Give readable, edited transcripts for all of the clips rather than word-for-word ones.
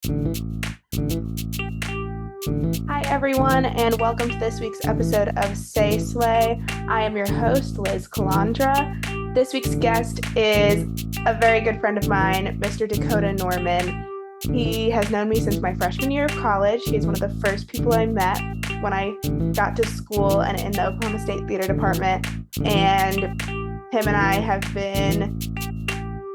Hi, everyone, and welcome to this week's episode of Say Slay. I am your host, Liz Calandra. This week's guest is a very good friend of mine, Mr. Dakota Norman. He has known me since my freshman year of college. He is one of the first people I met when I got to school and in the Oklahoma State Theater Department. And him and I have been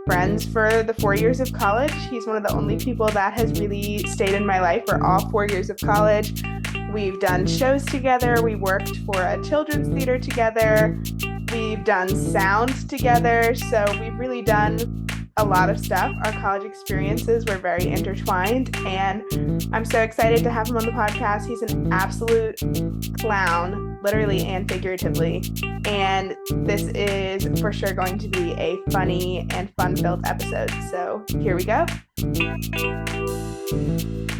friends for the 4 years of college. He's one of the only people that has really stayed in my life for all 4 years of college. We've done shows together. We worked for a children's theater together. We've done sound together. So we've really done a lot of stuff. Our college experiences were very intertwined, and I'm so excited to have him on the podcast. He's an absolute clown, literally and figuratively, and this is for sure going to be a funny and fun-filled episode. So here we go.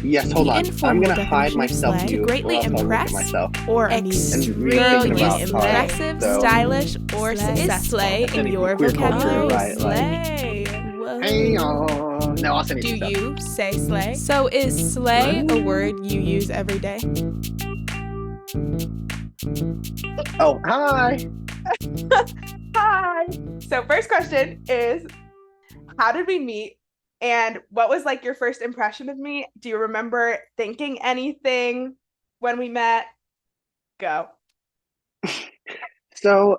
Yes, hold on. I'm going to hide myself to greatly impress or extremely impressive, stylish, or successful in your vocabulary. Right, Slay. Hey, no, I'll send you Do stuff. you say slay? So is slay a word you use every day? Oh, hi. Hi. So first question is, how did we meet? And what was like your first impression of me? Do you remember thinking anything when we met? Go. So,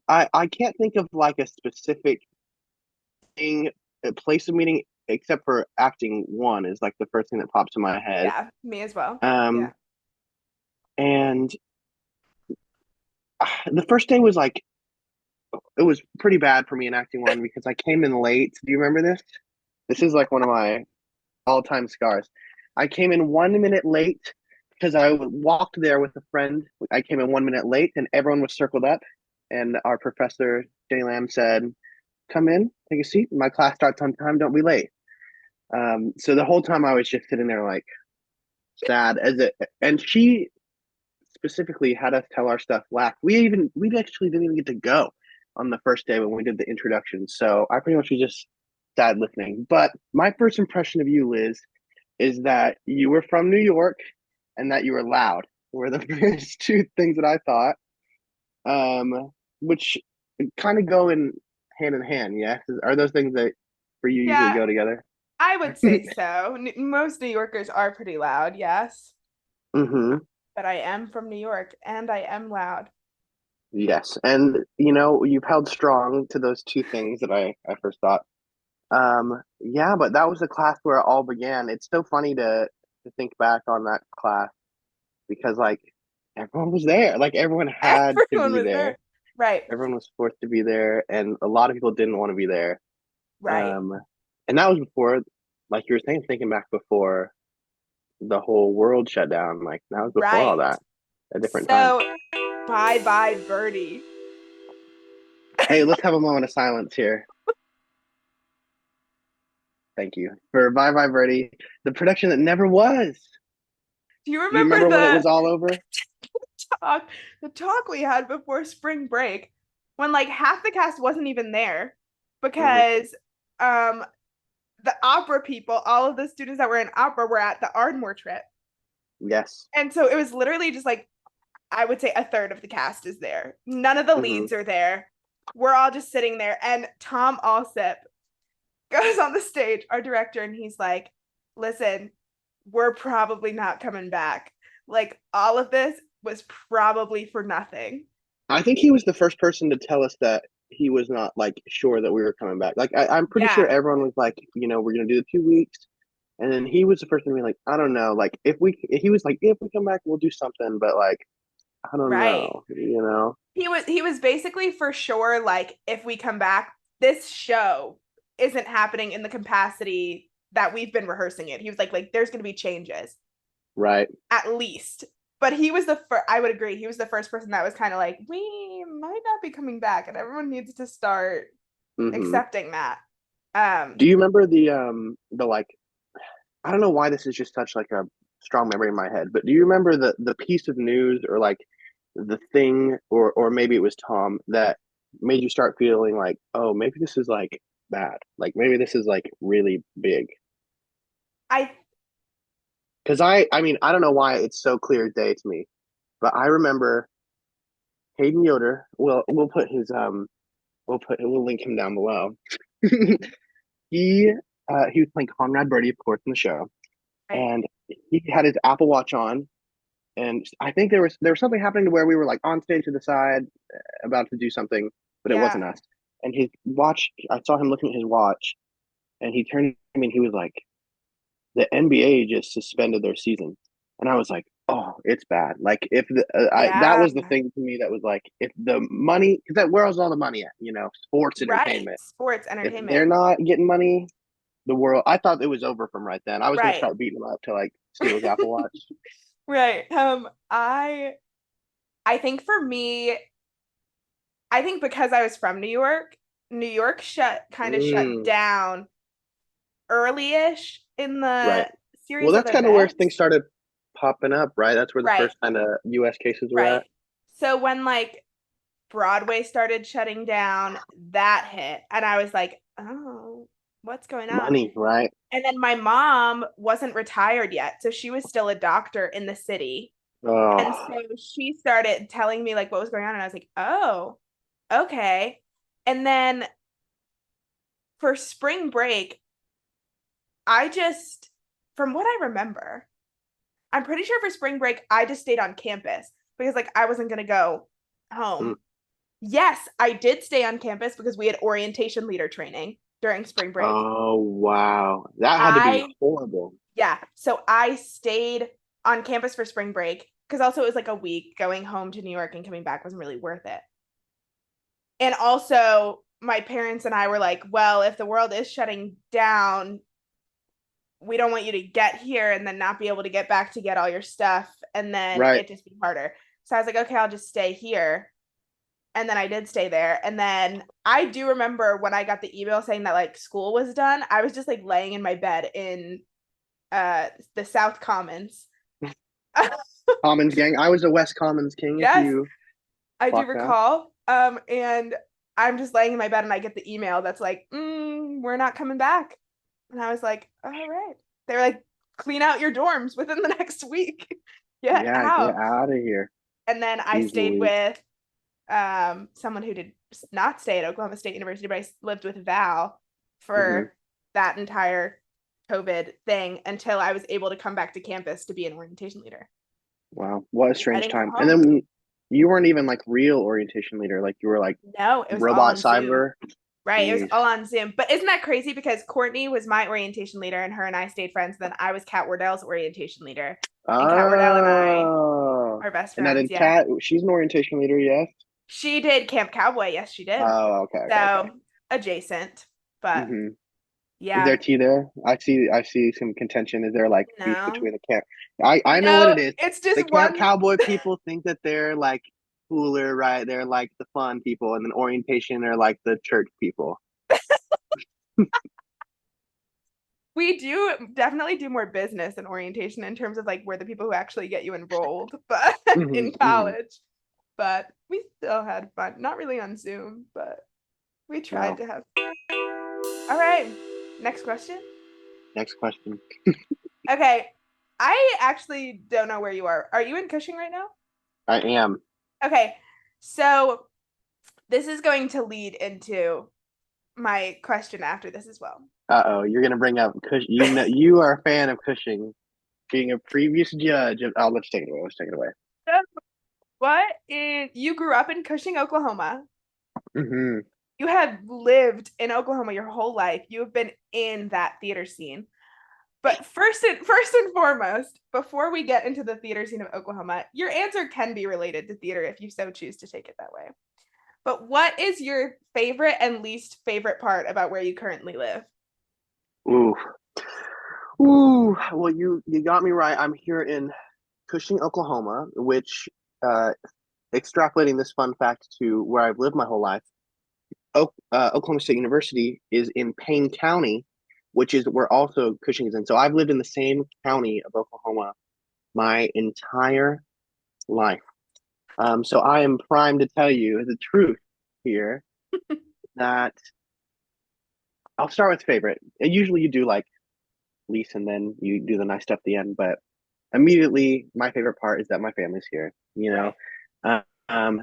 I can't think of like a specific thing, a place of meeting, except for acting one is like the first thing that pops in my head. Yeah, me as well. Yeah. And the first day was like, it was pretty bad for me in acting one because I came in late. Do you remember this? This is like one of my all-time scars. I came in 1 minute late because I walked there with a friend. I came in 1 minute late and everyone was circled up. And our professor, Jenny Lamb, said, come in, take a seat. My class starts on time. Don't be late. So the whole time I was just sitting there like sad and she specifically had us tell our stuff last. We actually didn't even get to go on the first day when we did the introduction. So I pretty much was just sad listening. But my first impression of you, Liz, is that you were from New York and that you were loud. Were the first two things that I thought, which kind of go in hand. Yes, are those things that for you usually go together? I would say so. Most New Yorkers are pretty loud, yes. Mm-hmm. But I am from New York and I am loud. Yes, and you've held strong to those two things that I first thought. Yeah, but that was the class where it all began. It's so funny to think back on that class because like everyone was there. Like everyone had Everyone to be was there. Right. Everyone was forced to be there, and a lot of people didn't want to be there. Right. And that was before, like you were saying, thinking back before the whole world shut down. Like that was before all that, a different time. So, bye, Birdie. Hey, let's have a moment of silence here. Thank you for Bye Bye Birdie, the production that never was. Do you remember when it was all over? The talk we had before spring break when like half the cast wasn't even there because the opera people, all of the students that were in opera were at the Ardmore trip. Yes. And so it was literally just like, I would say a third of the cast is there. None of the leads are there. We're all just sitting there. And Tom Alsip goes on the stage, our director, and he's like, listen, we're probably not coming back. Like all of this was probably for nothing. I think he was the first person to tell us that he was not like sure that we were coming back. Like I'm pretty sure everyone was like, we're gonna do the 2 weeks. And then he was the first one to be like, I don't know. Like if we come back, we'll do something, but like I don't know. He was basically for sure like if we come back, this show isn't happening in the capacity that we've been rehearsing it. He was like there's gonna be changes. Right. At least. But he was the first, I would agree, he was the first person that was kind of like, we might not be coming back, and everyone needs to start accepting that. Do you remember the like, I don't know why this is just such like a strong memory in my head, but do you remember the piece of news or like the thing, or maybe it was Tom, that made you start feeling like, oh, maybe this is like bad, like maybe this is like really big? I Because I mean, I don't know why it's so clear as day to me, but I remember Hayden Yoder. We'll link him down below. He he was playing Conrad Birdie, of course, in the show, I and he had his Apple Watch on, and I think there was something happening to where we were like on stage to the side, about to do something, but it wasn't yeah. us. And his watch, I saw him looking at his watch, and he turned to me and he was like, "The NBA just suspended their season," and I was like, "Oh, it's bad." Like if that Yeah. was the thing to me that was like, if the money, because that where's all the money at? Sports Right. entertainment. Sports If entertainment. they're not getting money, the world. I thought it was over from right then. I was gonna Right. start beating him up to like steal his Apple Watch. Right. I think for me, I think because I was from New York, New York shut Mm, down early-ish in right. the Well, series of that's kind of where things events. started popping up, right? That's where the Right. first kind of U.S. cases were Right. at. So when like Broadway started shutting down, that hit, and I was like, "Oh, what's going on?" Money, right? And then my mom wasn't retired yet, so she was still a doctor in the city. And Oh, so she started telling me like what was going on, and I was like, "Oh, okay." And then for spring break, I just, from what I remember, I'm pretty sure for spring break, I just stayed on campus because like I wasn't gonna go mm. home. Yes, I did stay on campus because we had orientation leader training during spring break. Oh, wow. That had to be I, horrible. yeah, so I stayed on campus for spring break because also it was like a week. Going home to New York and coming back wasn't really worth it. And also, my parents and I were like, well, if the world is shutting down, we don't want you to get here and then not be able to get back to get all your stuff and then Right. it just be harder. So I was like, okay, I'll just stay here. And then I did stay there. And then I do remember when I got the email saying that like school was done, I was just like laying in my bed in the South Commons. Commons gang. I was a West Commons king, if Yes, you I do clock that. recall. And I'm just laying in my bed and I get the email that's like, we're not coming back. And I was like, all right. They were like, clean out your dorms within the next week. Get Yeah, get out. out of here. And then I Jeez stayed Louise. with someone who did not stay at Oklahoma State University, but I lived with Val Hmm. for that entire COVID thing until I was able to come back to campus to be an orientation leader. Wow, what a I strange didn't go time. And home. then you weren't even like real orientation leader. Like you were like No, it was all robot on Zoom. cyber. Right. It was Jeez. all on Zoom. But isn't that crazy? Because Courtney was my orientation leader and her and I stayed friends. Then I was Kat Wardell's orientation leader. And Kat Wardell and I Oh. are best And now friends. did Yeah. Kat, she's an orientation leader, yes? She did Camp Cowboy. Yes, she did. Oh, okay, okay, okay. So adjacent. But Hmm. Is yeah. there tea there? I see some contention. Is there like beef No. between the camp? I know what No, it is. it's The just camp one. cowboy people think that they're like cooler, right? They're like the fun people, and then orientation are like the church people. We do definitely do more business and orientation in terms of like we're the people who actually get you enrolled, but Hmm. in Hmm. college. But we still had fun. Not really on Zoom, but we tried Well, to have. All right. Next question. next question. Okay. I actually don't know where you are. Are you in Cushing right now? I am. Okay. So this is going to lead into my question after this as well. Uh-oh, you're gonna bring up Cush. You are a fan of Cushing, being a previous judge of. Oh, let's take it away. Let's take it away. So you grew up in Cushing, Oklahoma. Hmm. You have lived in Oklahoma your whole life. You have been in that theater scene. But first and foremost, before we get into the theater scene of Oklahoma, your answer can be related to theater if you so choose to take it that way. But what is your favorite and least favorite part about where you currently live? Ooh, ooh. Well, you got me right. I'm here in Cushing, Oklahoma, which, uh, extrapolating this fun fact to where I've lived my whole life, Oklahoma State University is in Payne County, which is where also Cushing is in. So I've lived in the same county of Oklahoma my entire life. So I am primed to tell you the truth here that I'll start with favorite. And usually you do like least, and then you do the nice stuff at the end. But immediately, my favorite part is that my family's here. Right. Um,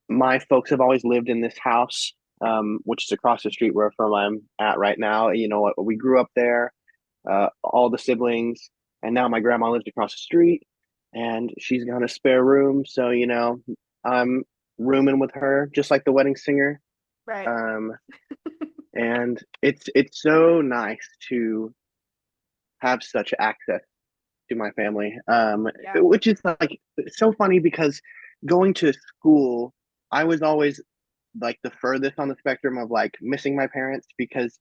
my folks have always lived in this house, which is across the street where from I'm at right now. We grew up there, all the siblings, and now my grandma lives across the street, and she's got a spare room. So I'm rooming with her, just like the wedding singer. Right. Um, and it's so nice to have such access to my family. Yeah. Which is like so funny because going to school, I was always like the furthest on the spectrum of like missing my parents because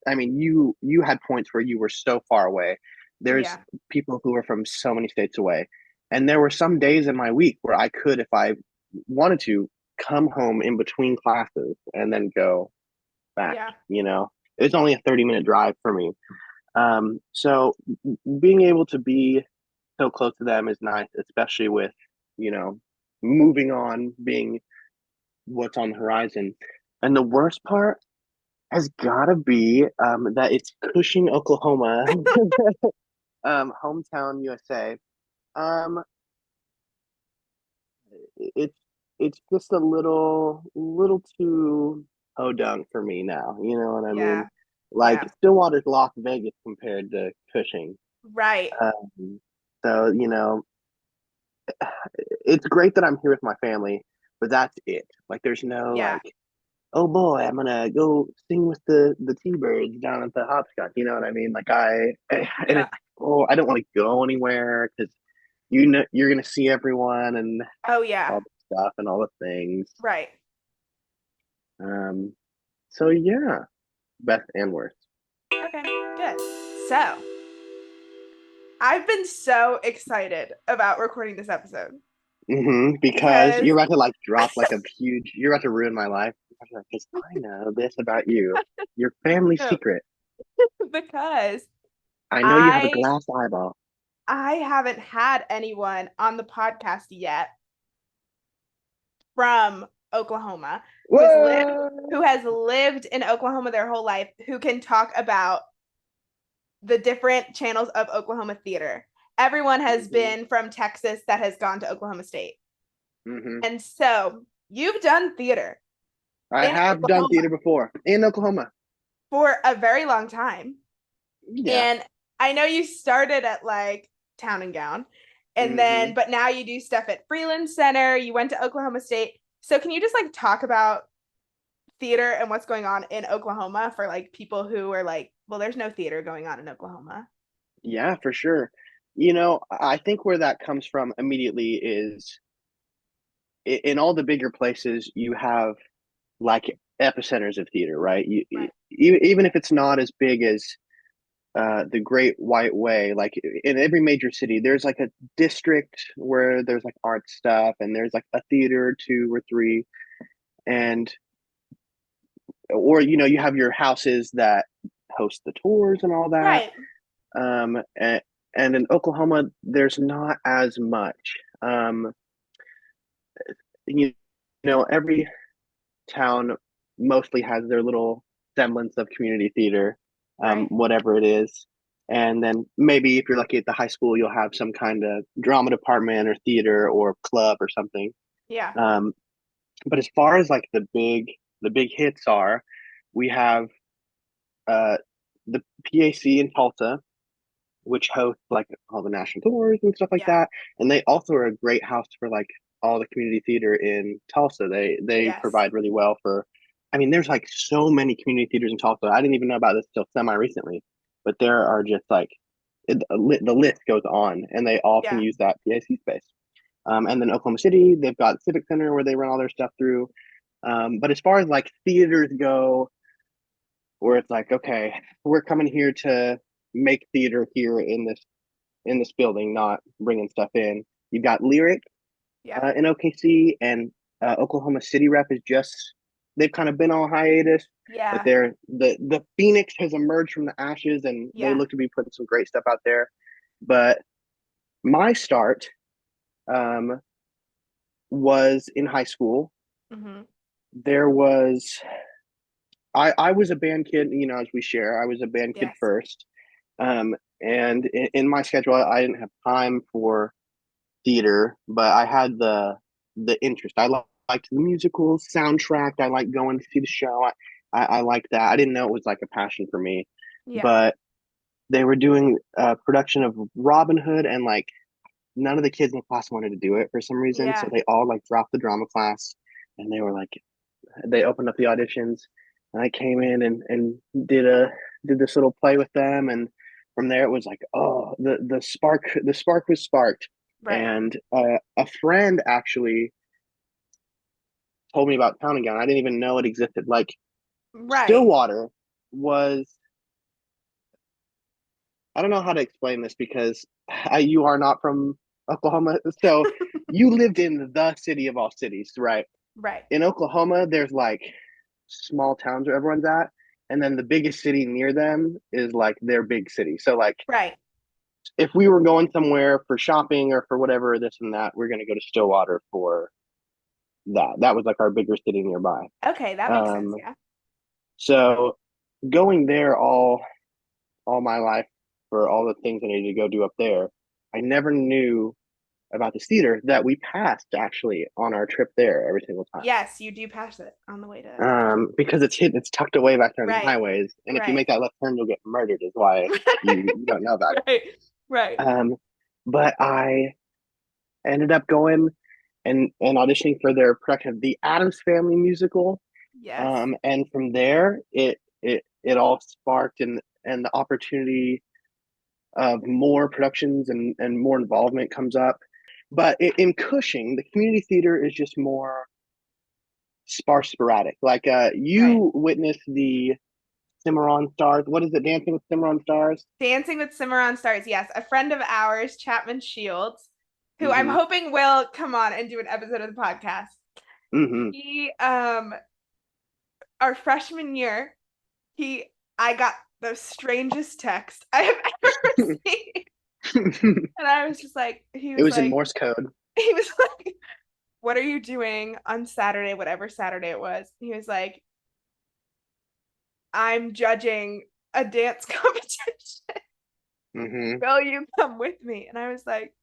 I mean you had points where you were so far away. There's Yeah. people who are from so many states away, and there were some days in my week where I could, if I wanted to, come home in between classes and then go back. Yeah. It was only a 30-minute drive for me. So being able to be so close to them is nice, especially with you know moving on being what's on the horizon. And the worst part has got to be that it's Cushing, Oklahoma, hometown USA. Um, it's it's just a little too podunk for me now. You know what I mean? Yeah. Like Yeah. Stillwater's Las Vegas compared to Cushing. Right. So it's great that I'm here with my family, but that's it. Like there's no Yeah. like, oh boy, I'm gonna go sing with the T-Birds down at the hopscotch. You know what I mean? Like and Yeah. it's I don't want to go anywhere because you're gonna see everyone and Oh, yeah. all the stuff and all the things. Right. Um, so yeah, best and worst. Okay. Good. So, I've been so excited about recording this episode Because because you're about to like drop like a huge. You're about to ruin my life because I know this about you, your family no, secret. because I know you have a I glass eyeball. I haven't had anyone on the podcast yet from Oklahoma Whoa! who has lived in Oklahoma their whole life who can talk about the different channels of Oklahoma theater. Everyone has been from Texas that has gone to Oklahoma State. Mm-hmm. And so you've done theater I in have done Oklahoma theater before in Oklahoma. for a very long time. Yeah. And I know you started at like Town and Gown, and Mm-hmm. but now you do stuff at Freeland Center. You went to Oklahoma State. So can you just like talk about theater and what's going on in Oklahoma for like people who are like, well, there's no theater going on in Oklahoma. Yeah, for sure. I think where that comes from immediately is in all the bigger places you have like epicenters of theater, right? Right. Even if it's not as big as the Great White Way, like in every major city, there's like a district where there's like art stuff, and there's like a theater or two or three, and or you have your houses that host the tours and all that. Right. Um, and, and in Oklahoma, there's not as much. You every town mostly has their little semblance of community theater, Right. whatever it is. And then maybe if you're lucky at the high school, you'll have some kind of drama department or theater or club or something. Yeah. Um, but as far as like the big hits are, we have uh, the PAC in Tulsa, which hosts like all the national tours and stuff like Yeah. that. And they also are a great house for like all the community theater in Tulsa. They Yes. provide really well for. I mean, there's like so many community theaters in Tulsa. I didn't even know about this till semi recently, but there are just like the list goes on, and they all can Yeah. use that PAC space. And then Oklahoma City, they've got Civic Center where they run all their stuff through. But as far as like theaters go, where it's like, okay, we're coming here to make theater here in this building, not bringing stuff in. You've got Lyric Yeah. in OKC, and Oklahoma City Rep is just they've kind of been on hiatus, but Yeah. the Phoenix has emerged from the ashes, and they Yeah. look to be putting some great stuff out there. But my start um, was in high school. Mm-hmm. There was I was a band kid, as we share. I was a band kid Yes. first. And in my schedule, I didn't have time for theater, but I had the interest. Liked the musical soundtrack. I liked going to see the show. I liked that. I didn't know it was like a passion for me, Yeah. but they were doing a production of Robin Hood, and like none of the kids in the class wanted to do it for some reason. So Yeah. they all like dropped the drama class, and they were like, they opened up the auditions, and I came in and did this little play with them, and from there it was like, oh, the spark was sparked, Right. and a friend actually told me about Town and Gown. I didn't even know it existed. Like Right. Stillwater was, I don't know how to explain this because you are not from Oklahoma, so you lived in the city of all cities, right? Right. In Oklahoma, there's like small towns where everyone's at, and then the biggest city near them is like their big city. So like Right. if we were going somewhere for shopping or for whatever this and that, we're gonna go to Stillwater for that. That was like our bigger city nearby. Okay, that makes sense. Um, Yeah. so going there all my life for all the things I needed to go do up there, I never knew about this theater that we passed actually on our trip there every single time. Yes, you do pass it on the way to. Because it's tucked away back there in the Right. highways, and if you Right. make that left turn, you'll get murdered. Is why you don't know about Right. Right. it. But I ended up going and auditioning for their production of the Addams Family musical. Yes. And from there, it all sparked and the opportunity of more productions and more involvement comes up. But in Cushing, the community theater is just more sparse, sporadic. Like Right. you witnessed the Cimarron Stars. What is it? Dancing with Cimarron Stars. Dancing with Cimarron Stars. Yes, a friend of ours, Chapman Shields, who I'm Mm-hmm. hoping will come on and do an episode of the podcast. Mm-hmm. He our freshman year, he I got the strangest text I have ever received. And I was just like, It was in Morse code. he was like, what are you doing on Saturday, whatever Saturday it was? He was like, I'm judging a dance competition. Mm-hmm. Will you come with me? And I was like,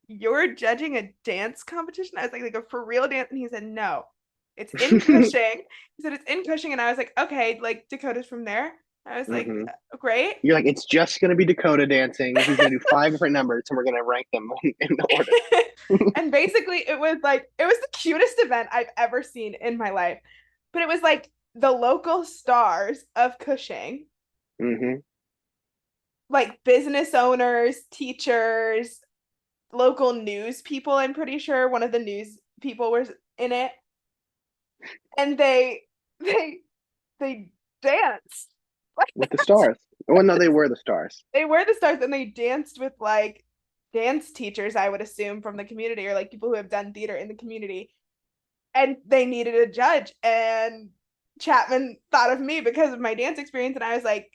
you're judging a dance competition? I was like a for real dance. And he said, no, it's in Cushing. He said, it's in Cushing. And I was like, okay, like Dakota's from there. I was like, Mm-hmm. Great. You're like, it's just gonna be Dakota dancing. He's gonna do 5 different numbers, and we're gonna rank them in order. And basically, it was the cutest event I've ever seen in my life. But it was like the local stars of Cushing, Mm-hmm. like business owners, teachers, local news people. I'm pretty sure one of the news people was in it, and they they danced. With the stars. Well, no, they were the stars. They were the stars, and they danced with like dance teachers, I would assume, from the community, or like people who have done theater in the community. And they needed a judge, and Chapman thought of me because of my dance experience, and I was like,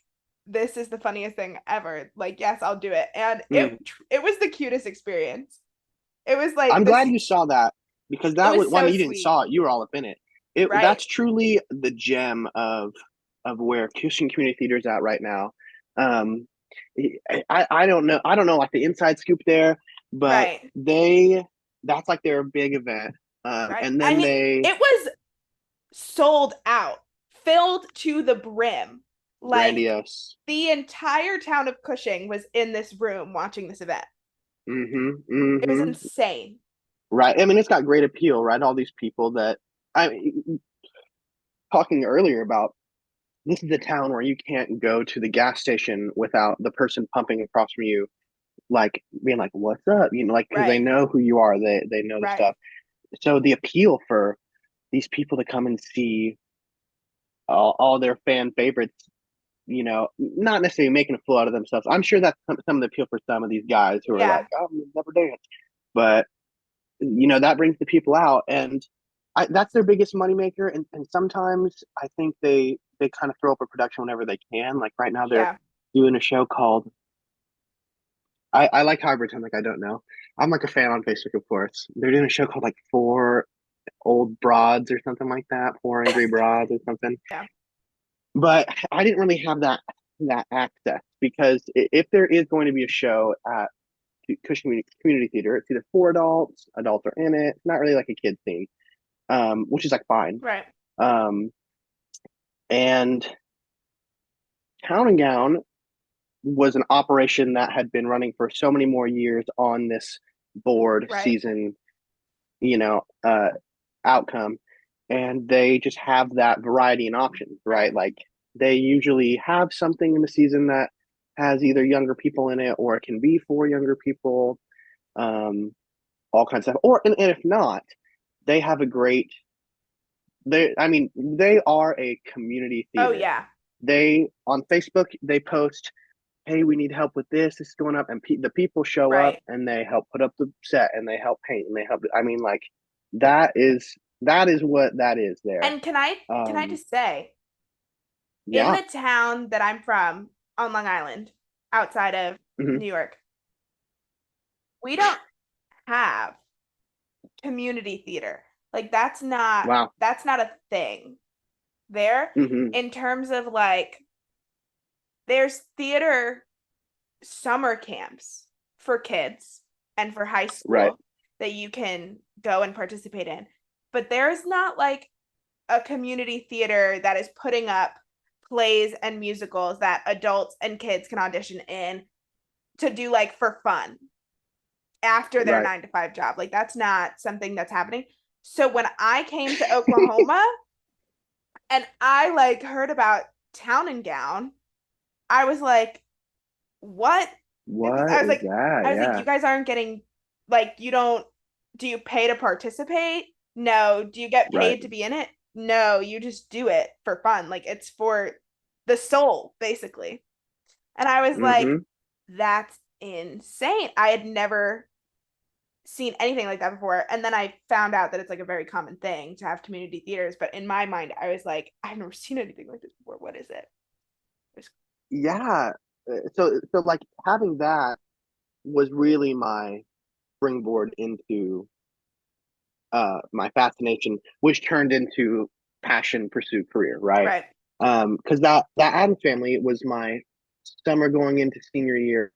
this is the funniest thing ever. Like, yes, I'll do it. And Mm. it was the cutest experience. It was like I'm this. glad you saw that because It that was was one so you didn't sweet. saw it. You were all up in it. Right. That's truly the gem of where Cushing Community Theater is at right now. Um, I don't know like the inside scoop there, but Right. that's like their big event. Right. And I then mean, they it was sold out, filled to the brim. Like grandiose. the entire town of Cushing was in this room watching this event. Mm-hmm. It was Mm-hmm. insane. Right. I mean, it's got great appeal, right? All these people that I talking earlier about this is a town where you can't go to the gas station without the person pumping across from you, like being like, "What's up?" You know, like because they Right. know who you are. They know the Right. stuff. So the appeal for these people to come and see all their fan favorites, you know, not necessarily making a fool out of themselves. I'm sure that's some of the appeal for some of these guys who are like, Yeah. "Oh, I've never danced," but you know that brings the people out, and that's their biggest moneymaker. And sometimes I think they kind of throw up a production whenever they can. Like right now, they're Yeah. doing a show called I like how I pretend like I don't know. I'm like a fan on Facebook, of course. They're doing a show called like Four Old Broads or something like that, Four Angry Broads or something. Yeah. But I didn't really have that. that access, because if there is going to be a show at Cushing Community Theater, it's either for adults are in it. It's not really like a kid thing, which is like fine. Right. And Town and Gown was an operation that had been running for so many more years on this board Right. season, outcome, and they just have that variety and options, right? Like they usually have something in the season that has either younger people in it, or it can be for younger people, all kinds of stuff. And if not, they have a great. They are a community Oh theater. yeah. They on Facebook they post, hey, we need help with this. This is going up, and the people show up Right. and they help put up the set and they help paint and they help. I mean, like that is what that is there. And can I just say, in Yeah. the town that I'm from on Long Island, outside of Mhm. New York, we don't have community theater. Like Wow. that's not a thing there. Mhm. In terms of like, there's theater summer camps for kids and for high school Right. that you can go and participate in. But there's not like a community theater that is putting up plays and musicals that adults and kids can audition in to do like for fun after their Right. 9 to 5 job. Like that's not something that's happening. So when I came to Oklahoma and I like heard about Town and Gown, I was like, what is this? What is that? I was like, Yeah. you guys aren't getting, like, you don't, do you pay to participate? No. Do you get Right. paid to be in it? No, you just do it for fun. Like it's for the soul, basically. And I was like, Mhm. that's insane. I had never seen anything like that before. And then I found out that it's like a very common thing to have community theaters. But in my mind, I was like, I've never seen anything like this before. What is it? Yeah. So like having that was really my springboard into my fascination, which turned into passion, pursuit, career, right? Right. Because that Adams Family was my summer going into senior year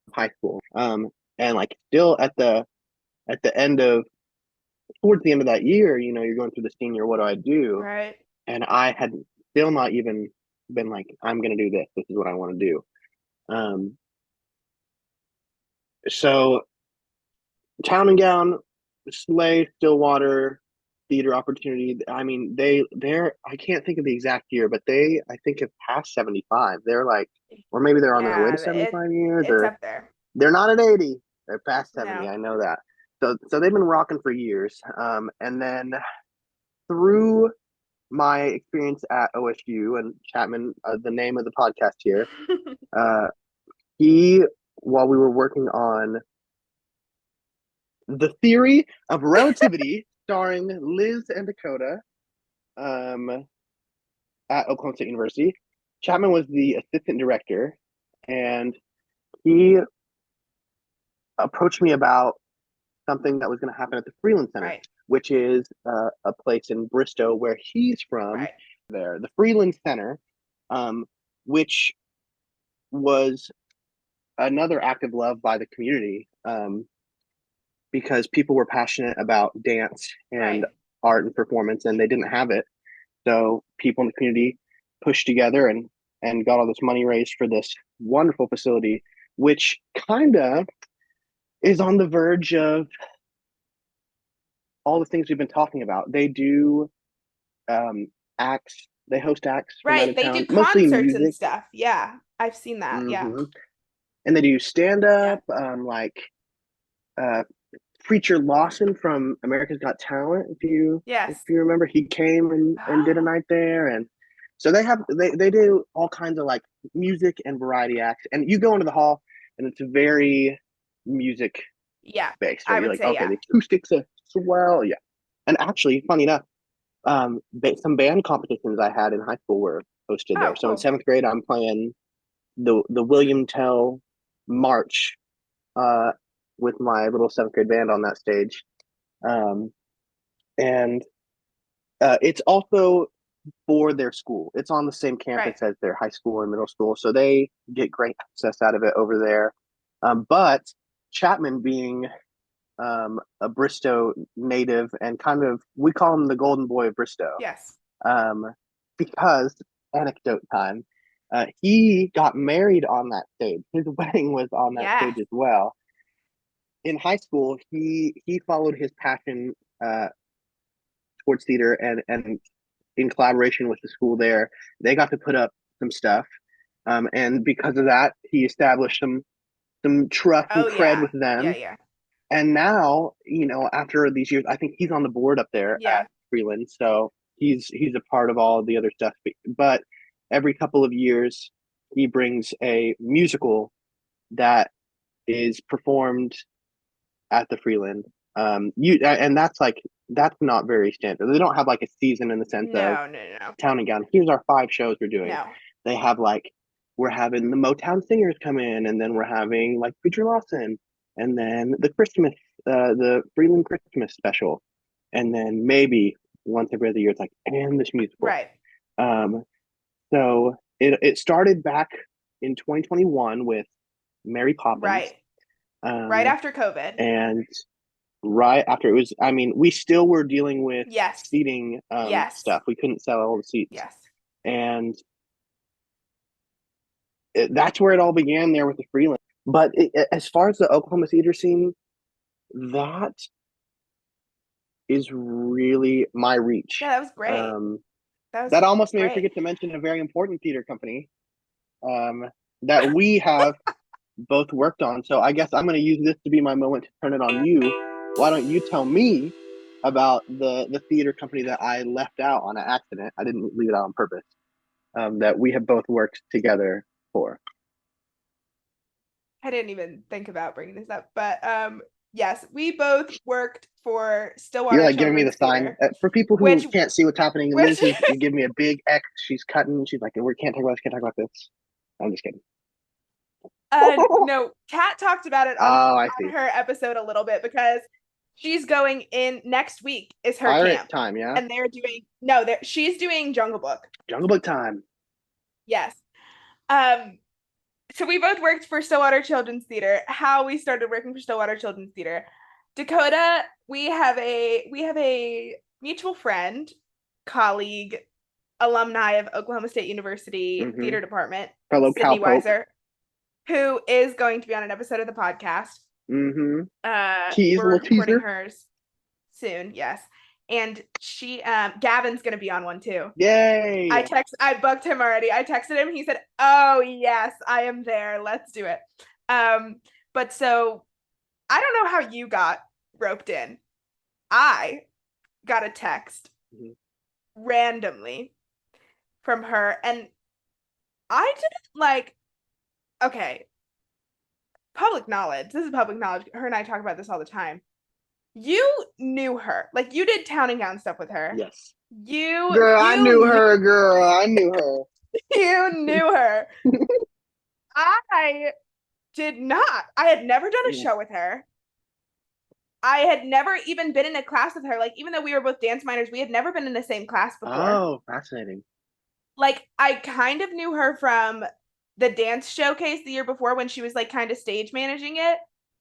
of high school, and like still at the end of towards the end of that year, you're going through the senior. What do I do? Right. And I had still not even been like, I'm gonna do this. This is what I want to do. Um, so Town and Gown, Slay, Stillwater, theater opportunity. I mean, they're I can't think of the exact year, but they I think have passed 75. They're like, or maybe they're on their way Yeah, to 75 years, it's or up there. they're not at 80. They're past 70. No. I know that. So they've been rocking for years. And then through my experience at OSU and Chapman, the name of the podcast here, uh, he while we were working on The Theory of Relativity, starring Liz and Dakota, um, at Oklahoma State University. Chapman was the assistant director, and he approached me about something that was going to happen at the Freeland Center, Right. which is a place in Bristow where he's from. Right. There, the Freeland Center, which was another act of love by the community, because people were passionate about dance and Right. art and performance, and they didn't have it. So people in the community pushed together and got all this money raised for this wonderful facility, which kind of is on the verge of all the things we've been talking about. They do acts. They host acts from out Right. of They do town, mostly concerts and music. stuff. Yeah. I've seen that. Yeah. Hmm. And they do stand Yeah. up, like uh, Preacher Lawson from America's Got Talent. If Yes. you remember, he came and did a Oh. night there, and so they do all kinds of like music and variety acts. And you go into the hall, and it's very music Yeah. based, right? I You're would like, say okay, yeah. the acoustics are swell, yeah. And actually, funny enough, some band competitions I had in high school were hosted Oh, there. So in cool. seventh grade, I'm playing the William Tell March, uh, with my little seventh grade band on that stage. And it's also for their school. It's on the same campus Right. as their high school and middle school, so they get great access out of it over there. But Chapman being a Bristow native and kind of, we call him the golden boy of Bristow, Yes. because anecdote time, he got married on that stage. His wedding was on that Yeah. stage as well. In high school, he followed his passion towards theater, and in collaboration with the school there, they got to put up some stuff. And because of that, he established some trust and Oh cred yeah. with them. Yeah. And now, after these years, I think he's on the board up there Yeah. at Freeland. So he's a part of all of the other stuff. But every couple of years, he brings a musical that is performed at the Freeland. And that's not very standard. They don't have like a season in the sense of No. town and gown. Here's our 5 shows we're doing. No. They have like, we're having the Motown singers come in, and then we're having like Preacher Lawson, and then the Freeland Christmas special, and then maybe once every other year it's like, and this musical. Right. So it started back in 2021 with Mary Poppins. Right. Right after COVID. And right after it was, I mean, we still were dealing with Yes. seating Yes. stuff. We couldn't sell all the seats. Yes. And that's where it all began there with the Freeland. But as far as the Oklahoma theater scene, that is really my reach. Yeah, that was great. That almost made me great. forget to mention a very important theater company that we have both worked on. So I guess I'm going to use this to be my moment to turn it on you. Why don't you tell me about the theater company that I left out on an accident? I didn't leave it out on purpose. That we have both worked together for. I didn't even think about bringing this up, but yes, we both worked for Stillwater. You're like giving me the sign for people who can't see what's happening. Liz is giving me a big X. She's cutting. She's like, "We can't talk about this. Can't talk about this." I'm just kidding. No, Kat talked about it on her episode a little bit because she's going in next week. Is her Pirate camp time? Yeah, and they're doing she's doing Jungle Book. Jungle Book time. Yes. So we both worked for Stillwater Children's Theater. How we started working for Stillwater Children's Theater. Dakota, we have a mutual friend, colleague, alumni of Oklahoma State University Theater Department, fellow Sydney Weiser, who is going to be on an episode of the podcast. We're recording hers soon, yes. And she Gavin's gonna be on one too. Yay! I booked him already. I texted him, he said, "Oh yes, I am there. Let's do it." But so I don't know how you got roped in. I got a text randomly from her, and I didn't okay. Public knowledge. This is public knowledge. Her and I talk about this all the time. You knew her. Like, you did town and gown stuff with her. Yes. I knew her, girl. I knew her. You knew her. I did not. I had never done a show with her. I had never even been in a class with her. Like, even though we were both dance minors, we had never been in the same class before. Oh, fascinating. Like, I kind of knew her from the dance showcase the year before when she was, like, kind of stage managing it.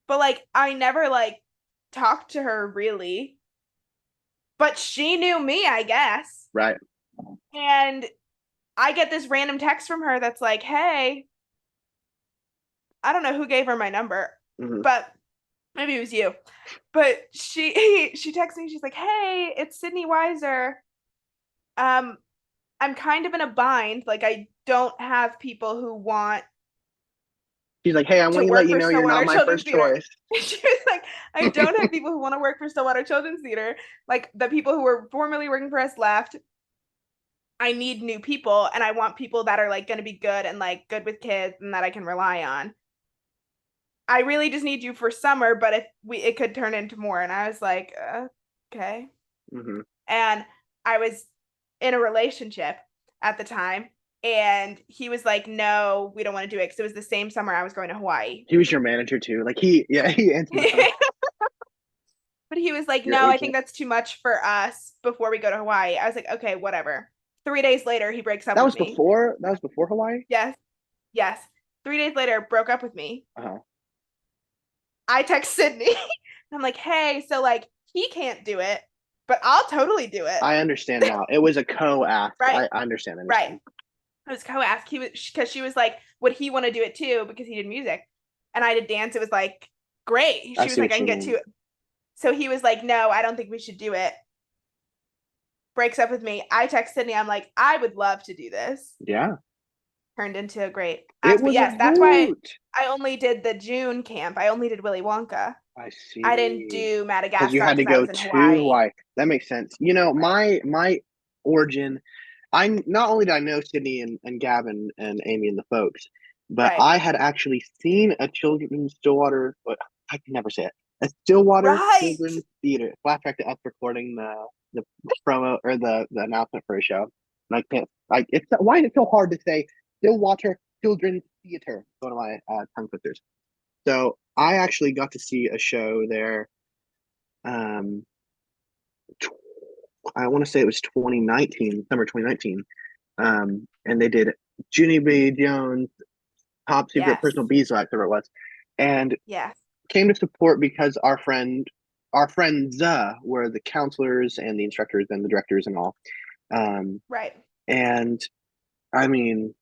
But, like, I never, talked to her really. But she knew me, I guess. Right. And I get this random text from her that's like, "Hey," I don't know who gave her my number, but maybe it was you. But she texts me, she's like, "Hey, it's Sydney Weiser. I'm kind of in a bind. Like, I don't have people who want." She's like, "Hey, I want to let you know you're not my first choice." She was like, "I don't have people who want to work for Stillwater Children's Theater. Like, the people who were formerly working for us left. I need new people, and I want people that are, like, going to be good and, like, good with kids and that I can rely on. I really just need you for summer, but if it could turn into more." And I was like, okay. And I was in a relationship at the time, and he was like, "No, we don't want to do it," because it was the same summer I was going to Hawaii. He was your manager too. Like, he answered the phone. But he was like, "No, I think that's too much for us before we go to Hawaii." I was like, "Okay, whatever." 3 days later, he breaks up That with was me. before. That was before Hawaii. Yes, yes. 3 days later, broke up with me. Uh-huh. I text Sydney. I'm like, hey, so like he can't do it, but I'll totally do it. I understand now. It was a co-ask. Right, I understand. I right. understand. It was co-ask. He was because she was like, would he want to do it too? Because he did music, and I did dance. It was like great. I She was see like, what I can you get mean. to it. So he was like, no, I don't think we should do it. Breaks up with me. I text Sydney. I'm like, I would love to do this. Yeah, Turned into a great it ask. But was a yes, that's why hoot. I only did the June camp. I only did Willy Wonka. I I didn't see. do Because you Madagascar had to because I go was in to Hawaii. Hawaii. That makes sense. You know, Right. my origin. I'm not only did I know Sydney and Gavin and Amy and the folks, but Right. I had actually seen a children's Stillwater. But I can never say it. A Stillwater Right. Children's Theater. Flashback to us recording the promo or the announcement for a show. And I can't. It's why is it so hard to say Stillwater Children's Theater? One of my tongue twisters. So I actually got to see a show there. Um, I want to say it was 2019, summer 2019. And they did Junie B. Jones, Top Secret Yes. Personal Beeswax, whatever it was, and Yes. came to support because our friends, were the counselors and the instructors and the directors and all. Right. And I mean,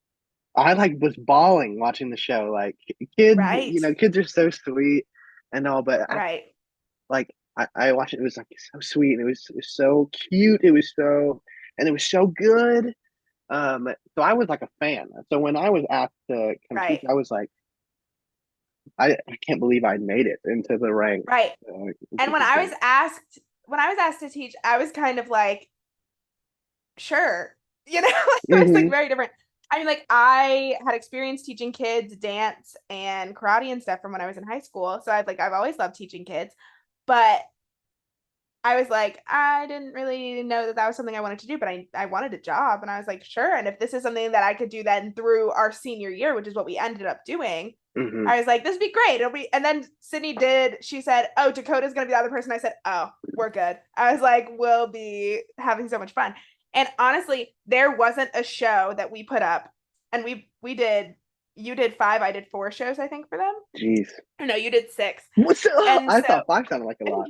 I like was bawling watching the show. Like kids, Right. kids are so sweet and all, but Right. I watched it. It was like so sweet and it was so cute. And it was so good. So I was like a fan. So when I was asked to come teach, Right. I was like, I can't believe I made it into the ranks. Right. And Which is great. when I was asked to teach, I was kind of like, sure. It was like Hmm. very different. I mean, like I had experience teaching kids dance and karate and stuff from when I was in high school. So I've always loved teaching kids. But I was like, I didn't really know that was something I wanted to do, but I wanted a job. And I was like, sure. And if this is something that I could do then through our senior year, which is what we ended up doing, Hmm. I was like, this would be great. It'll be, and then Sydney she said, oh, Dakota's going to be the other person. I said, oh, we're good. I was like, we'll be having so much fun. And honestly, there wasn't a show that we put up and we did, you did 5, I did 4 shows, I think, for them. Jeez. Or no, you did 6. What's And I so thought 5 sounded like a lot.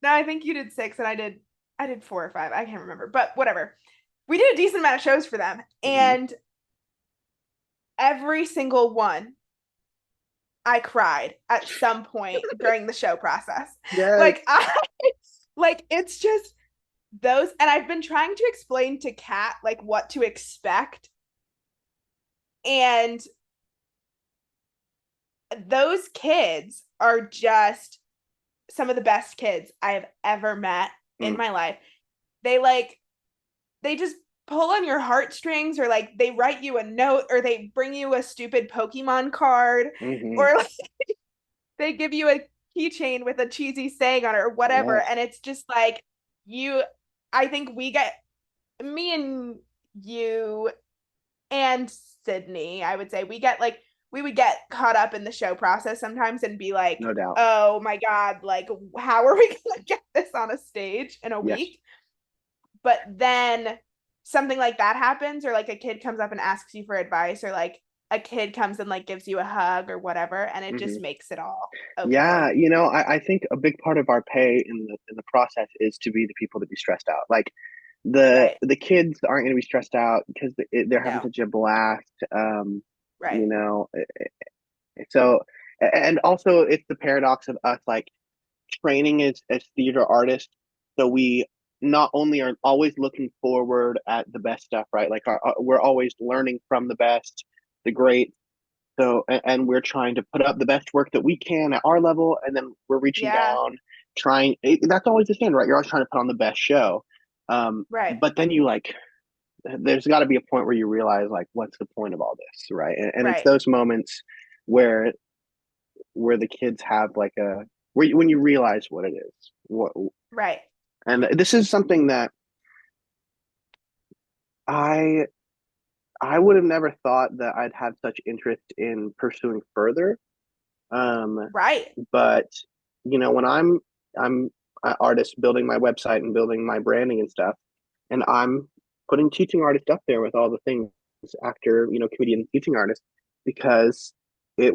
no, I think you did 6 and I did 4 or 5. I can't remember, but whatever. We did a decent amount of shows for them, Hmm. and every single one I cried at some point during the show process. Yes. Like it's just those, and I've been trying to explain to Kat like what to expect, and those kids are just some of the best kids I have ever met in Mm. my life. They just pull on your heartstrings, or like they write you a note, or they bring you a stupid Pokemon card, Hmm. or like they give you a keychain with a cheesy saying on it or whatever. Yes. And it's just like you I think we get me and you and Sydney, I would say we would get caught up in the show process sometimes and be like, No doubt. oh my God, like how are we gonna get this on a stage in a Yes. week? But then something like that happens, or like a kid comes up and asks you for advice, or like a kid comes and like gives you a hug or whatever, and it Hmm. just makes it all okay. Yeah, I think a big part of our pay in the process is to be the people to be stressed out. Like Right. the kids aren't going to be stressed out because they're having No. such a blast. Right. You know, so and also it's the paradox of us like training as theater artists, so we not only are always looking forward at the best stuff, right? Like we're always learning from the best, the great. So and we're trying to put up the best work that we can at our level, and then we're reaching Yeah. down, trying. That's always the standard, right? You're always trying to put on the best show. Right. But then you like, there's got to be a point where you realize like, what's the point of all this, right? And it's Right. those moments where the kids have like when you realize what it is. Right. And this is something that I I would have never thought that I'd have such interest in pursuing further. Um, Right. but when I'm an artist building my website and building my branding and stuff, and I'm putting teaching artist up there with all the things, actor, comedian, teaching artist, because it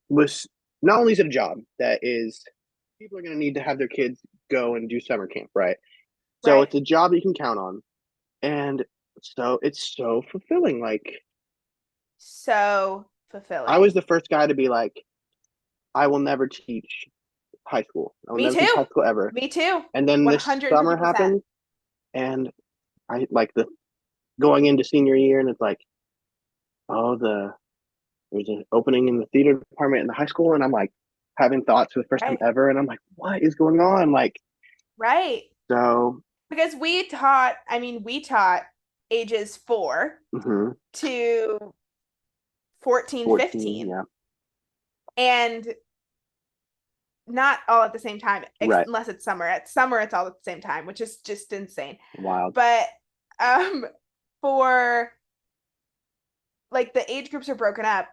was not only is it a job that is people are going to need to have their kids go and do summer camp, right? So Right. it's a job you can count on, and so it's so fulfilling. Like So I was fulfilling. the first guy to be like, I will never teach high school. I will Me never teach too. high school ever. Me too. And then this summer 150%. happened, and I like the going into senior year, and it's like, oh, there's an opening in the theater department in the high school, and I'm like having thoughts for the first time Right. ever, and I'm like, what is going on? Like, Right. so, Because we taught ages 4 mhm, to 14, 14, 15, yeah, and not all at the same time, right, unless it's summer. At summer, it's all at the same time, which is just insane. wild, But um, for like the age groups are broken up,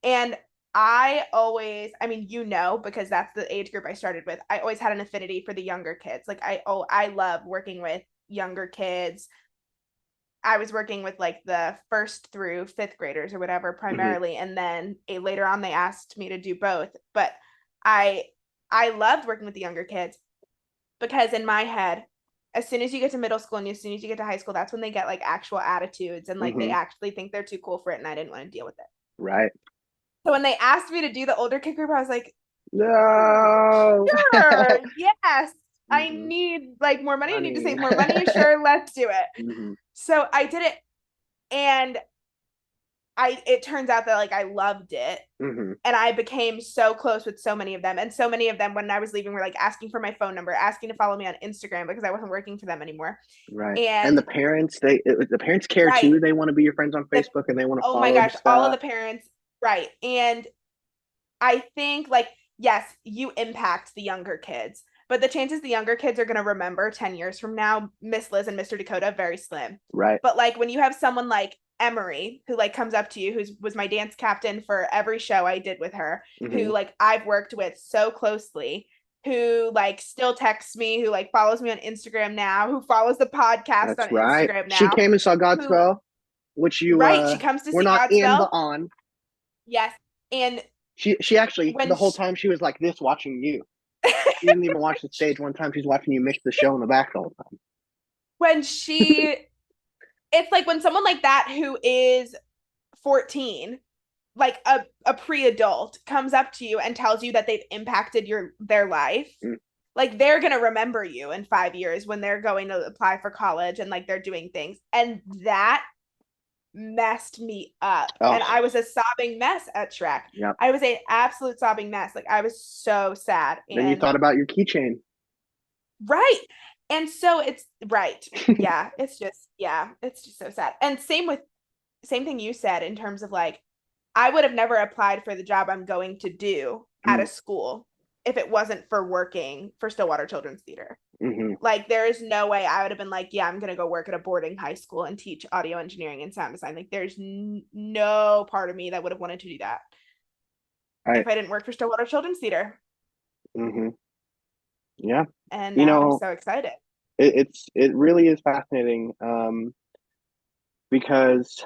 and because that's the age group I started with. I always had an affinity for the younger kids. Like I love working with younger kids. I was working with like the first through fifth graders or whatever hmm primarily, and then later on they asked me to do both. But I I loved working with the younger kids because in my head, as soon as you get to middle school and as soon as you get to high school, that's when they get like actual attitudes and like they hmm actually think they're too cool for it, and I didn't want to deal with it. right. So when they asked me to do the older kid group, I was like, No, sure, yes. I hmm need like more money. I need to honey, save more money. Sure, let's do it. hmm So I did it, and it turns out that like I loved it, hmm and I became so close with so many of them, and so many of them when I was leaving were like asking for my phone number, asking to follow me on Instagram because I wasn't working for them anymore. right. And And the parents care right, too. They want to be your friends on the Facebook, and they want to oh my follow the gosh, all of stuff. the parents, right. And I think like yes, you impact the younger kids, but the chances the younger kids are going to remember 10 years from now Miss Liz and Mr. Dakota very slim. Right. But like when you have someone like Emery who like comes up to you, who was my dance captain for every show I did with her, hmm who like I've worked with so closely, who like still texts me, who like follows me on Instagram now, who follows the podcast on That's right. Instagram She now, came and saw who Godspell, which you right, she comes to were see not in Godspell. but on. Yes. And She actually when the whole she, time she was like this watching you. She didn't even watch the stage. One time she's watching you mix the show in the back the whole time. when she it's like when someone like that who is 14, like a pre-adult comes up to you and tells you that they've impacted their life, Mm. like they're going to remember you in 5 years when they're going to apply for college and like they're doing things, and that messed me up. And I Oh, was a sobbing mess at Shrek. yeah. I was an absolute sobbing mess. Like I was so sad. Then you And thought about your keychain. right. And so it's right. Yeah, it's just so sad. And same thing you said in terms of like I would have never applied for the job I'm going to do at a school if it wasn't for working for Stillwater Children's Theater. Mm-hmm. Like there is no way I would have been like, yeah, I'm going to go work at a boarding high school and teach audio engineering and sound design. Like there's no part of me that would have wanted to do that I if I didn't work for Stillwater Children's Theater. mm-hmm. Yeah. And You now I'm know, so excited. it really is fascinating because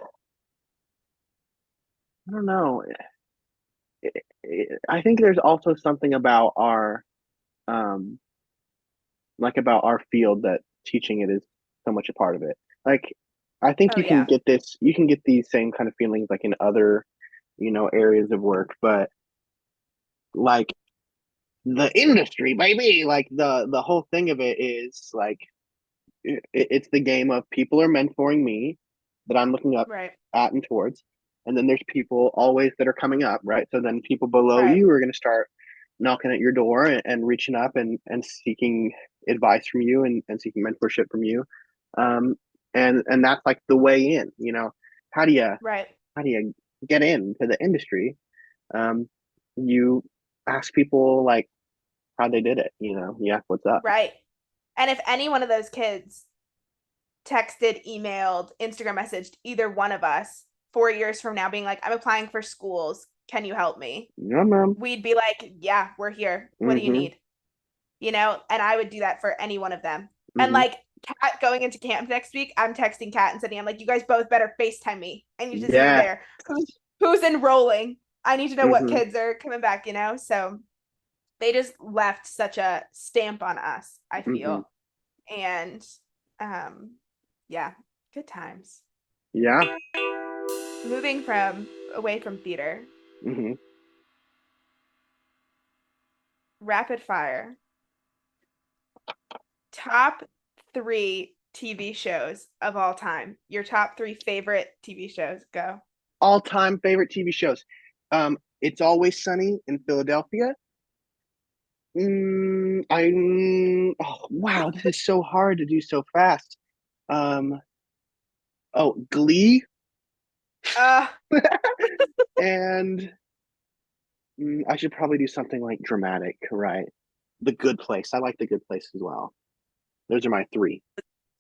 I don't know. I think there's also something about our um about our field that teaching it is so much a part of it. Like I think Oh yeah. you can get these same kind of feelings like in other, areas of work, but like the industry, baby, like the whole thing of it is like it's the game of people are mentoring me that I'm looking up Right. at and towards, and then there's people always that are coming up, right? So then people below Right. you are going to start knocking at your door and reaching up and seeking advice from you and seeking mentorship from you, um, and that's like the way in. How do you Right. how do you get into the industry? Um, you ask people like how they did it. You ask what's up. Right. And if any one of those kids texted, emailed, Instagram messaged either one of us 4 years from now being like, I'm applying for schools. Can you help me? Yeah, ma'am. We'd be like, yeah, we're here. What do you Mm-hmm. need? And I would do that for any one of them. And Mm-hmm. like, Kat going into camp next week, I'm texting Kat and sending, I'm like, you guys both better FaceTime me. I need to see you Yeah. there. Who's enrolling? I need to know what Mhm. kids are coming back, you know? So they just left such a stamp on us, I feel. And yeah, good times. Yeah. Moving from away from theater, hmm rapid fire. Top 3 TV shows of all time. Your top 3 favorite TV shows. Go. All-time favorite TV shows. It's Always Sunny in Philadelphia. Oh wow, this is so hard to do so fast. Um, oh, Glee Uh, and I should probably do something like dramatic, right? The Good Place. I like The Good Place as well. Those are my 3.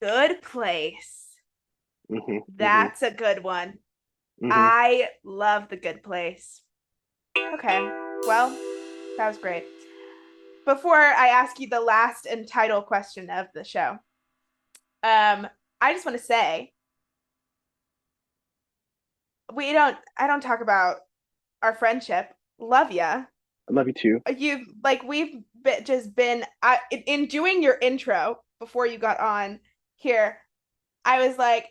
Good Place. hmm hmm That's a good one. hmm I love The Good Place. Okay. Well, that was great. Before I ask you the last and title question of the show, I just want to say I don't talk about our friendship. Love ya. I love you too. You've like we've just been in doing your intro before you got on here. I was like,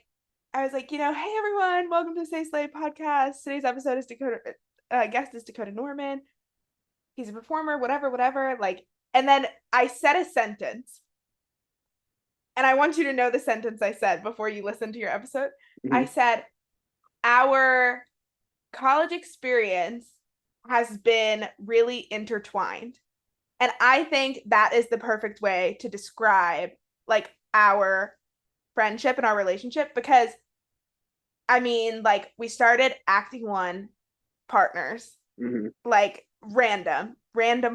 you know, hey everyone, welcome to Say Slay podcast. Today's episode is Dakota. Guest is Dakota Norman. He's a performer, whatever, whatever. Like, and then I said a sentence, and I want you to know the sentence I said before you listen to your episode. I hmm said, our college experience has been really intertwined. And I think that is the perfect way to describe like our friendship and our relationship because I mean, like we started acting one partners, hmm like random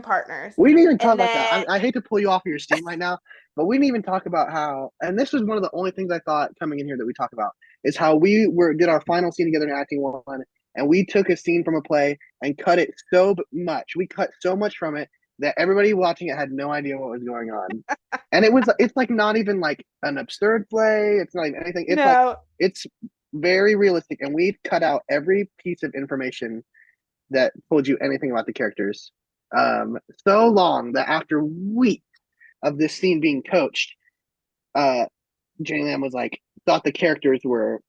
partners. We didn't even talk And about that. then I hate to pull you off of your steam right now, but we didn't even talk about how. And this was one of the only things I thought coming in here that we talk about is how we were did our final scene together in acting one, and we took a scene from a play and cut it so much. We cut so much from it that everybody watching it had no idea what was going on. And it's like not even like an absurd play. It's not even anything. It's like no, it's very realistic, and we cut out every piece of information that told you anything about the characters. So long that after weeks of this scene being coached, uh, Jenny Lamb was like, thought the characters were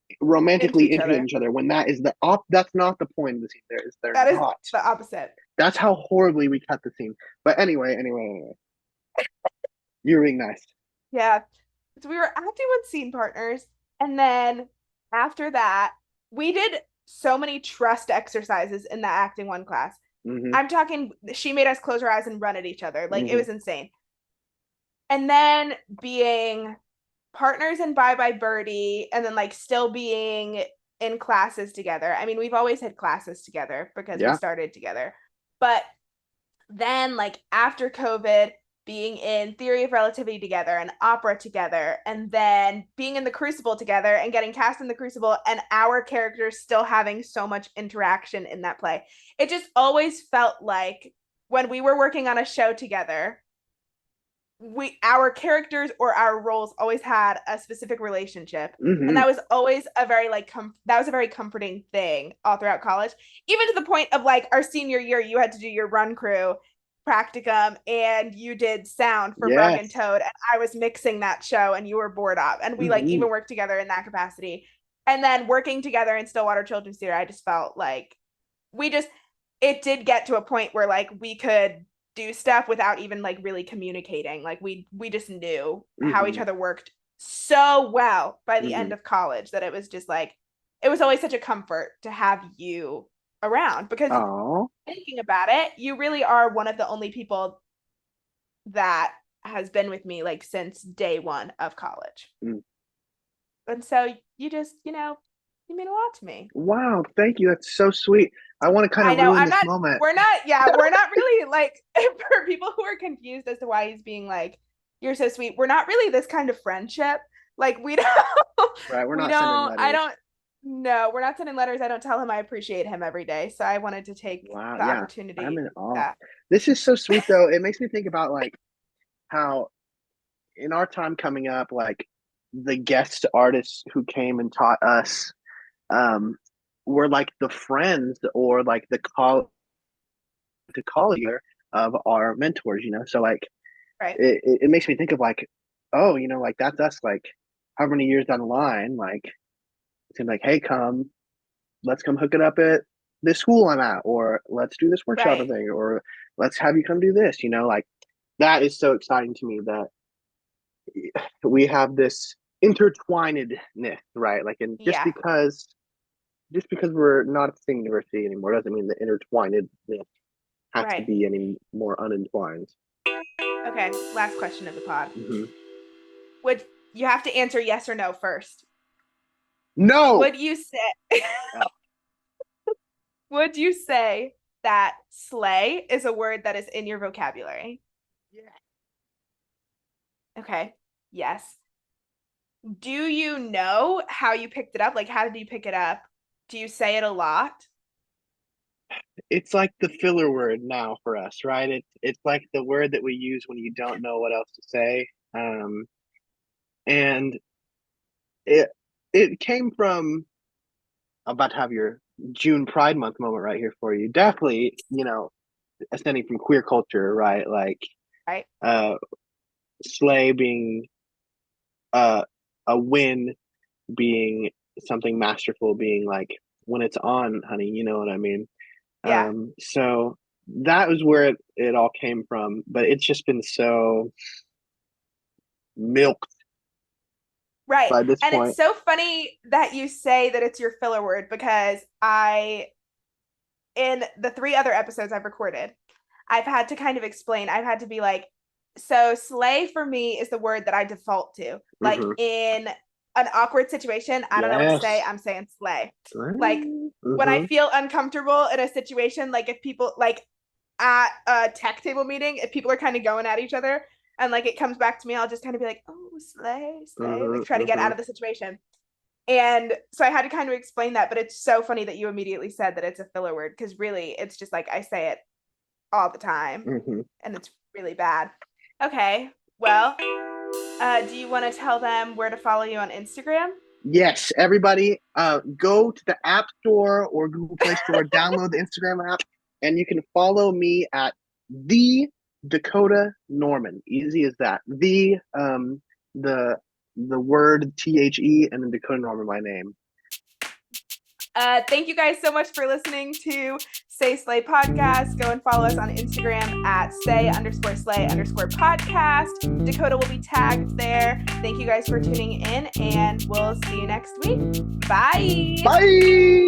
into romantically each interested in other. each other when that's not the point of the scene. They're That is not. the opposite. That's how horribly we cut the scene. But anyway, you're being nice. Yeah. So we were acting with scene partners. And then after that, we did so many trust exercises in the acting one class. hmm I'm talking, she made us close our eyes and run at each other. Like it hmm was insane. And then being partners in Bye Bye Birdie and then like still being in classes together. I mean, we've always had classes together because we Yeah. started together. But then like after COVID, being in Theory of Relativity together and opera together, and then being in the Crucible together and getting cast in the Crucible, and our characters still having so much interaction in that play. It just always felt like when we were working on a show together, our characters or our roles always had a specific relationship. And hmm that was always a very like that was a very comforting thing all throughout college, even to the point of like our senior year you had to do your run crew practicum and you did sound for Brug and Yes. Toad and I was mixing that show and you were bored up and we like hmm even worked together in that capacity. And then working together in Stillwater Children's Theater, I just felt like we just it did get to a point where like we could do stuff without even like really communicating. Like we just knew how each hmm other worked so well by the hmm end of college that it was just like it was always such a comfort to have you around because Oh. thinking about it, you really are one of the only people that has been with me like since day one of college. Mm. And so you just, you mean a lot to me. Wow. Thank you. That's so sweet. I want to kind I of know. ruin I'm this not, moment. we're not really like, for people who are confused as to why he's being like, you're so sweet. We're not really this kind of friendship. Like, we don't, Right. We're not sending I letters. don't, no, we're not sending letters. I don't tell him I appreciate him every day. So I wanted to take Wow. the Yeah. I'm opportunity in to do awe. that. This is so sweet, though. It makes me think about like how in our time coming up, like the guest artists who came and taught us were like the friends or like the colleague of our mentors, So like Right. it makes me think of like, oh, like that's us like how many years down the line, like it's like, hey, let's come hook it up at this school I'm at, or let's do this workshop Right. thing, or let's have you come do this, like that is so exciting to me that we have this intertwinedness, right? Like, and just Yeah. because we're not at the same university anymore doesn't mean the intertwinedness has to Right. be any more unentwined. Okay. Last question of the pod. Mm-hmm. Would you have to answer yes or no first? No. Would you say? Would you say that slay is a word that is in your vocabulary? Yeah. Okay. Yes. Do you know how you picked it up? Like, how did you pick it up? Do you say it a lot? It's like the filler word now for us, right? It's like the word that we use when you don't know what else to say. And it came from, I'm about to have your June Pride Month moment right here for you. Definitely, ascending from queer culture, right? Like, Right. slay being a win, being something masterful, being like when it's on, honey, you know what I mean? Yeah. So that was where it all came from, but it's just been so milked Right. by this And point. it's so funny that you say that it's your filler word because in the 3 other episodes I've recorded, I've had to kind of explain. I've had to be like, so slay for me is the word that I default to. Like in an awkward situation, I don't know what to say. I'm saying slay. Like when I feel uncomfortable in a situation, like if people like at a tech table meeting, if people are kind of going at each other and like it comes back to me, I'll just kind of be like, oh, slay, like try to get out of the situation. And so I had to kind of explain that, but it's so funny that you immediately said that it's a filler word because really it's just like I say it all the time and it's really bad. Okay, well, do you want to tell them where to follow you on Instagram? Yes, everybody, go to the App Store or Google Play Store, download the Instagram app, and you can follow me at the Dakota Norman. Easy as that. The word THE and then Dakota Norman, my name. Thank you guys so much for listening to Say Slay Podcast. Go and follow us on Instagram at say_slay_podcast. Dakota will be tagged there. Thank you guys for tuning in, and we'll see you next week. Bye. Bye.